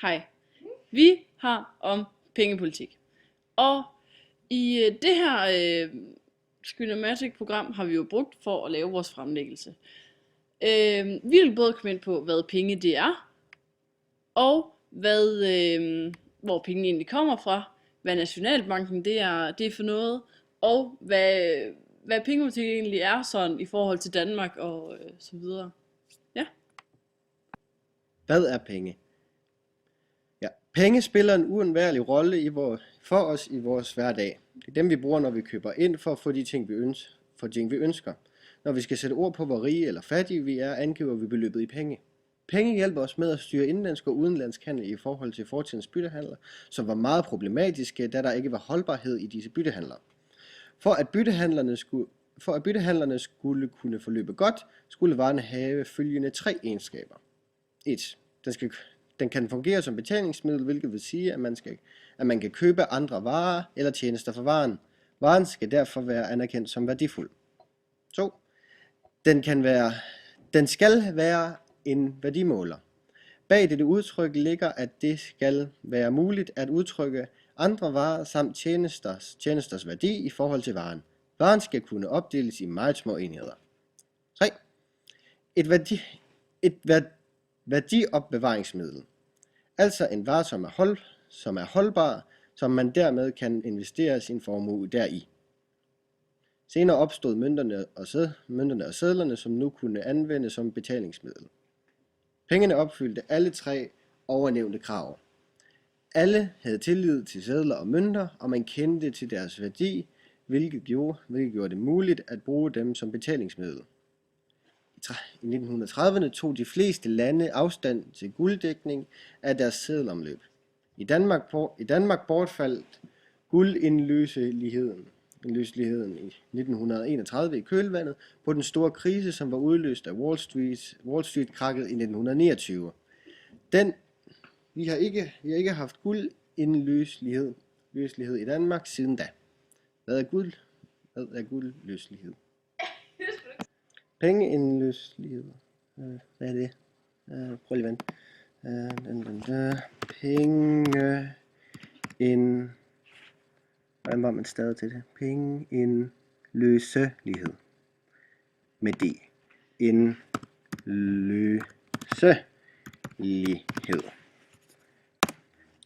Hej. Vi har om pengepolitik. Og i det her Screener-Matic-program har vi jo brugt for at lave vores fremlæggelse. Vi vil både komme ind på, hvad penge det er, og hvor penge egentlig kommer fra, hvad Nationalbanken det er for noget, og hvad pengepolitik egentlig er sådan i forhold til Danmark og så videre. Ja. Hvad er penge? Ja, penge spiller en uundværlig rolle for os i vores hverdag. Det er dem, vi bruger, når vi køber ind for at få de ting, vi ønsker. Når vi skal sætte ord på, hvor rige eller fattige vi er, angiver vi beløbet i penge. Penge hjælper os med at styre indlandsk og udenlandsk handel i forhold til fortidens byttehandler, som var meget problematiske, da der ikke var holdbarhed i disse byttehandler. For at byttehandlerne skulle kunne forløbe godt, skulle varerne have følgende 3 egenskaber. 1. Den kan fungere som betalingsmiddel, hvilket vil sige, at man kan købe andre varer eller tjenester for varen. Varen skal derfor være anerkendt som værdifuld. 2. Den skal være en værdimåler. Bag dette udtryk ligger, at det skal være muligt at udtrykke andre varer samt tjenesters værdi i forhold til varen. Varen skal kunne opdeles i meget små enheder. 3. Et værdiopbevaringsmiddel. Altså en vare, som er holdbar, som man dermed kan investere sin formue deri. Senere opstod mønterne og sedlerne, som nu kunne anvendes som betalingsmiddel. Pengene opfyldte alle 3 ovennævnte krav. Alle havde tillid til sedler og mønter, og man kendte til deres værdi, hvilket gjorde det muligt at bruge dem som betalingsmiddel. I 1930'erne tog de fleste lande afstand til gulddækning af deres seddelomløb. I Danmark bortfaldt guldindløseligheden i 1931 i kølvandet på den store krise, som var udløst af Wall Street-krakket i 1929. Vi har ikke haft guldindløselighed i Danmark siden da. Hvad er guldløselighed? Pengeindløselighed. Hvad er det? Prøv lige vent. Hvordan var man stadig til det? Pengeindløselighed. Med D. Indløselighed.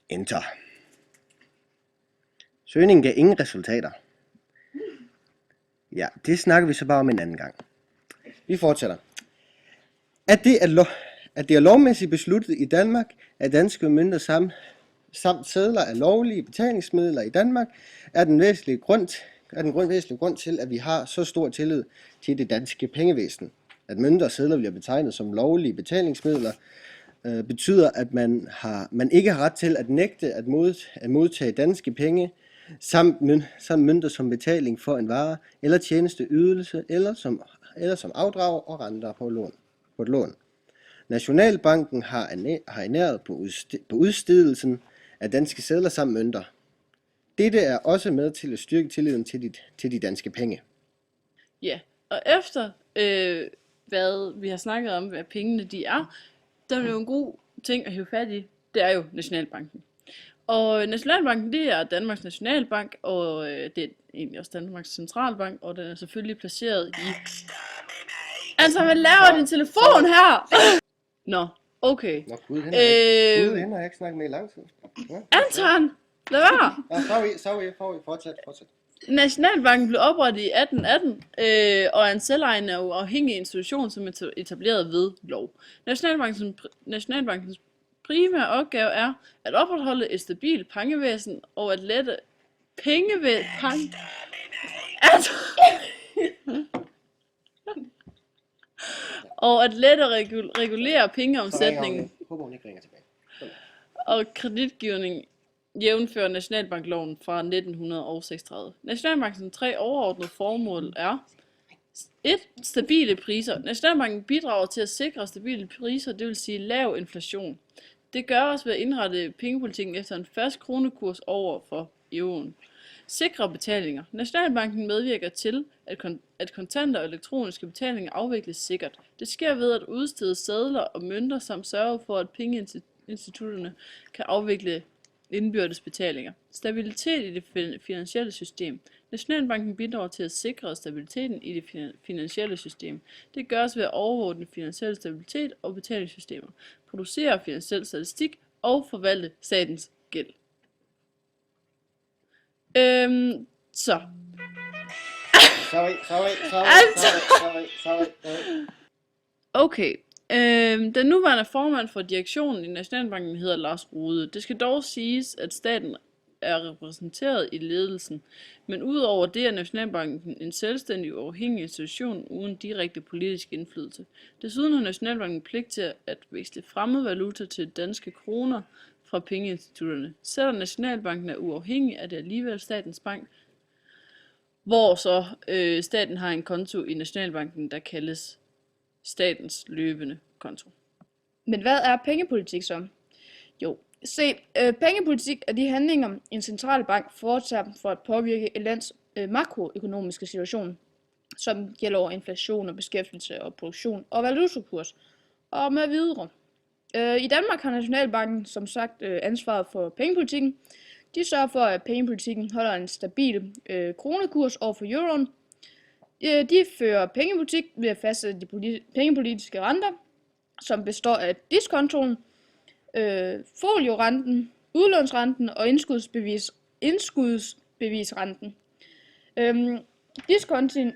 Enter. Søgningen gav ingen resultater. Ja, det snakker vi så bare om en anden gang. Vi fortsætter. At det er lovmæssigt besluttet i Danmark, at danske mønter samt sedler er lovlige betalingsmidler i Danmark, er den væsentlige grund til, at vi har så stor tillid til det danske pengevæsen. At mønter og sedler bliver betegnet som lovlige betalingsmidler, betyder, at man ikke har ret til at nægte at modtage danske penge, samt mønter som betaling for en vare eller tjenesteydelse, eller som afdrag og renter på et lån. Nationalbanken har ernæret på udstedelsen af danske sedler samt mønter. Dette er også med til at styrke tilliden til de danske penge. Ja, og efter hvad vi har snakket om, hvad pengene de er, der er jo en god ting at hive fat i, det er jo Nationalbanken. Og Nationalbanken, det er Danmarks Nationalbank, og det er egentlig også Danmarks Centralbank, og den er selvfølgelig placeret i... Altså, hvad laver din telefon her? Nå, okay. Nå, Gud, hende har jeg ikke snakket med i lang tid. Ja. Anton, lad være! Sorry, fortsæt. Nationalbanken blev oprettet i 1818, og er en selvejende og uafhængig institution, som er etableret ved lov. Nationalbankens primære opgave er at opretholde et stabilt pengevæsen og at lette regulere pengeomsætningen og kreditgivning jævnfør Nationalbankloven fra 1936. Nationalbankens 3 overordnede formål er 1. Stabile priser. Nationalbanken bidrager til at sikre stabile priser, det vil sige lav inflation. Det gøres ved at indrette pengepolitikken efter en fast kronekurs over for euroen. Sikre betalinger. Nationalbanken medvirker til, at kontanter og elektroniske betalinger afvikles sikkert. Det sker ved at udstede sedler og mønter samt sørge for, at pengeinstitutterne kan afvikle indbyrdes betalinger. Stabilitet i det finansielle system. Nationalbanken bidrager til at sikre stabiliteten i det finansielle system. Det gøres ved at overvåge den finansielle stabilitet og betalingssystemer, producere finansiel statistik og forvalte statens gæld. Så. Sorry. Okay. Den nuværende formand for direktionen i Nationalbanken hedder Lars Rohde. Det skal dog siges, at staten er repræsenteret i ledelsen, men udover det er Nationalbanken en selvstændig uafhængig institution uden direkte politisk indflydelse. Desuden har Nationalbanken pligt til at veksle fremmed valuta til danske kroner fra pengeinstitutterne. Selvom Nationalbanken er uafhængig, er det alligevel statens bank, hvor så staten har en konto i Nationalbanken, der kaldes statens løbende konto. Men hvad er pengepolitik så? Jo, se, pengepolitik er de handlinger, en centralbank foretager for at påvirke et lands makroøkonomiske situation, som gælder over inflation og beskæftigelse og produktion og valutakurs og med videre. I Danmark har Nationalbanken som sagt ansvaret for pengepolitikken. De sørger for, at pengepolitikken holder en stabil kronekurs over for euroen. De fører pengepolitik ved at fastsætte de pengepolitiske renter, som består af diskontoen, foliorenten, udlånsrenten og indskudsbevisrenten. Diskontoen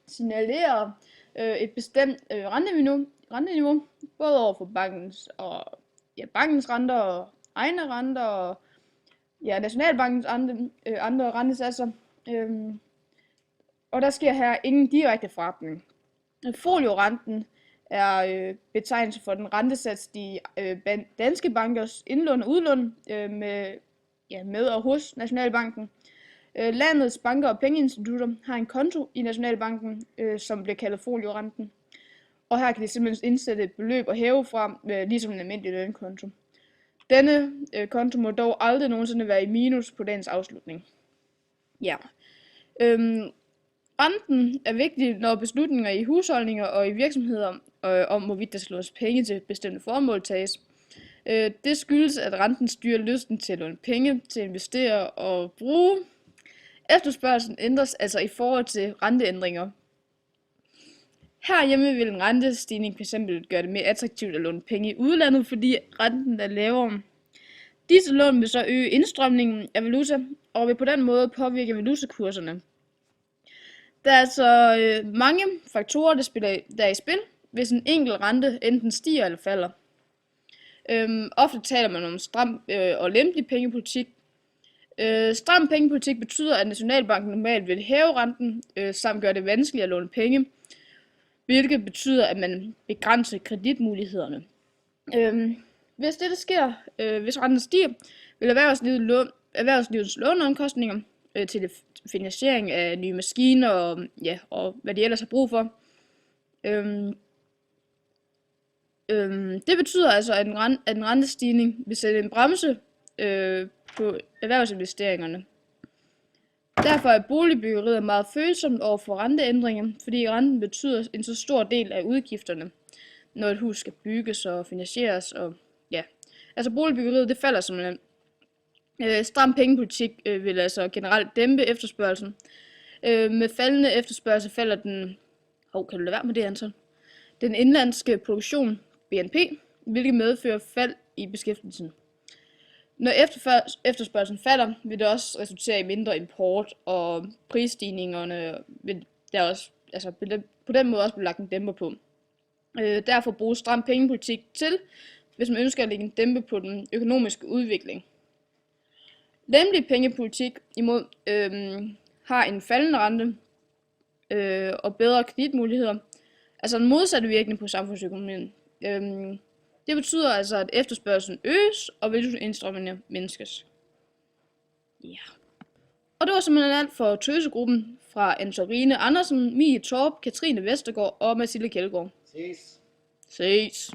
signalerer et bestemt renteniveau, både over for bankens renter og egne renter og Nationalbankens andre rentesatser. Og der sker her ingen direkte forretning. Foliorenten er betegnelse for den rentesats, de danske bankers indlån og udlån med og hos Nationalbanken. Landets banker og pengeinstitutter har en konto i Nationalbanken, som bliver kaldet foliorenten. Og her kan de simpelthen indsætte et beløb og hæve fra, ligesom en almindelig lønkonto. Denne konto må dog aldrig nogensinde være i minus på dagens afslutning. Ja. Renten er vigtig, når beslutninger i husholdninger og i virksomheder om hvorvidt der skal lånes penge til bestemte formål tages. Det skyldes, at renten styrer lysten til at låne penge, til at investere og bruge. Efterspørgselen ændres altså i forhold til renteændringer. Herhjemme vil en rentestigning f.eks. gøre det mere attraktivt at låne penge i udlandet, fordi renten er lavere. Disse lån vil så øge indstrømningen af valuta, og vil på den måde påvirke valutakurserne. Der er altså mange faktorer, der er i spil, hvis en enkelt rente enten stiger eller falder. Ofte taler man om stram og lempelig pengepolitik. Stram pengepolitik betyder, at Nationalbanken normalt vil hæve renten, samt gøre det vanskeligt at låne penge, hvilket betyder, at man begrænser kreditmulighederne. Hvis det sker, hvis renten stiger, vil erhvervslivets låneomkostninger til finansiering af nye maskiner og hvad de ellers har brug for. Det betyder altså, at en rentestigning vil sætte en bremse på erhvervsinvesteringerne. Derfor er boligbyggeriet meget følsomt over for renteændringer, fordi renten betyder en så stor del af udgifterne, når et hus skal bygges og finansieres. Altså boligbyggeriet, det falder simpelthen. Stram pengepolitik vil altså generelt dæmpe efterspørgselen. Med faldende efterspørgsel falder den indlandske produktion, BNP, hvilket medfører fald i beskæftigelsen. Når efterspørgselen falder, vil det også resultere i mindre import, og prisstigningerne vil der også, på den måde også blive lagt en dæmper på. Derfor bruges stram pengepolitik til, hvis man ønsker at lægge en dæmpe på den økonomiske udvikling. Lempelig pengepolitik imod har en faldende rente og bedre kreditmuligheder, altså en modsatte virkning på samfundsøkonomien. Det betyder altså, at efterspørgselen øges, og valutaindstrømmene mindskes. Ja. Og det var simpelthen alt for Tøsegruppen fra Anne-Sophie Andersen, Mie Torp, Katrine Vestergaard og Mathilde Kjeldgaard. Ses. Ses.